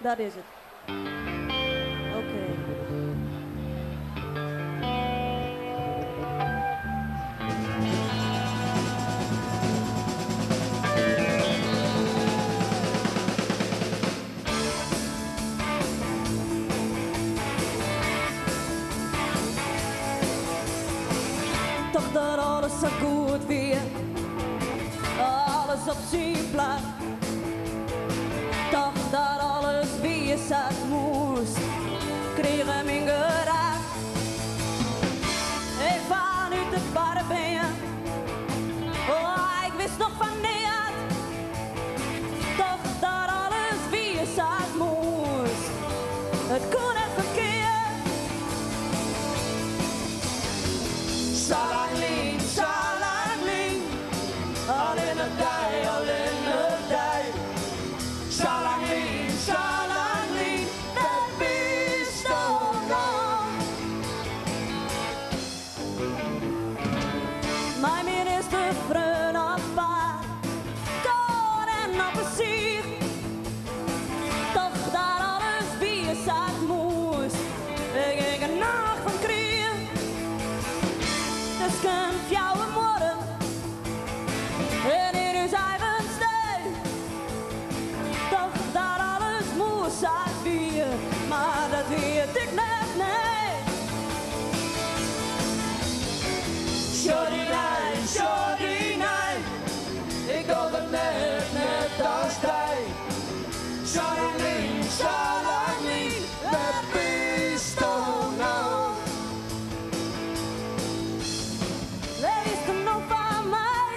Dat is het. Oké. Toch dat alles zo goed weer, alles op zijn plaats. Toch dat alles weer zat moest, kreeg hem in geraakt. Ik vanuit het barre ben, oh ik wist nog van niet. Toch dat alles weer zat moest, het kon het verkeerd. Salang Salang, al in het dij, al in het dij. Salang Salang, dat wist toch nog. Mijn minister vreun op paard, kon en op een ziek. Toch dat alles weer zat moest, ik ging er nog van krieg. Dus kunt jou een morgen en in uw eigen stijl. Toch dat alles moest uit weer, maar dat weet ik net niet. Shorty night, ik doe het net als jij. Salang Salang, dat wist toch nog. Lees er nog van mij,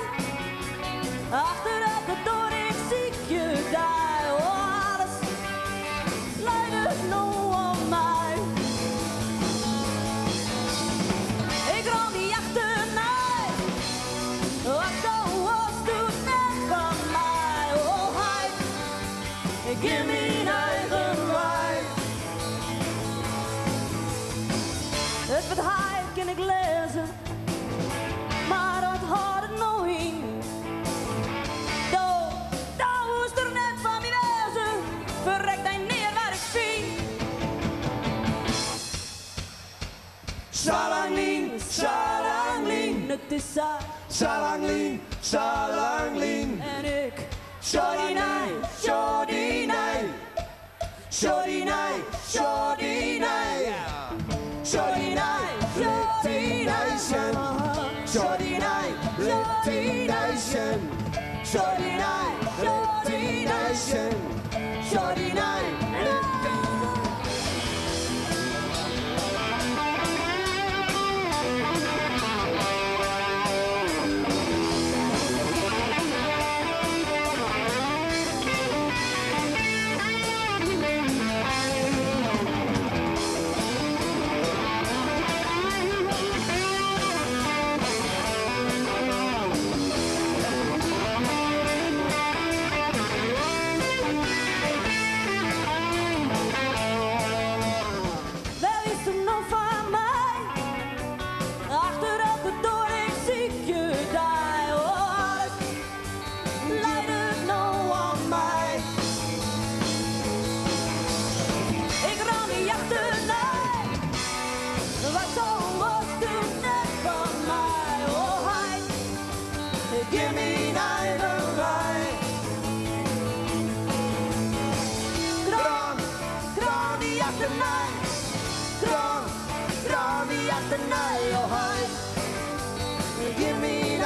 achteruit de door ik zie je daar. Oh, alles leidt het nog op mij. Ik rol niet achterna, wat zo was doet net van mij. Oh, ik ging mijn eigen wij. Het verhaal kan ik lezen, maar dat had het nog in. Daar moest er net van mij wezen, verrekt hij neer waar ik zie. Salang Salang, Het is Salang Salang, en ik. Shorty night, Shorty night, Shorty night, Shorty night, Shorty night, Shorty nation, Shorty night, Shorty nation, Shorty night, Shorty nation, Shorty night. Give me eigen wij. Droom die achter mij. Droom die achter mij, oh hi. Give me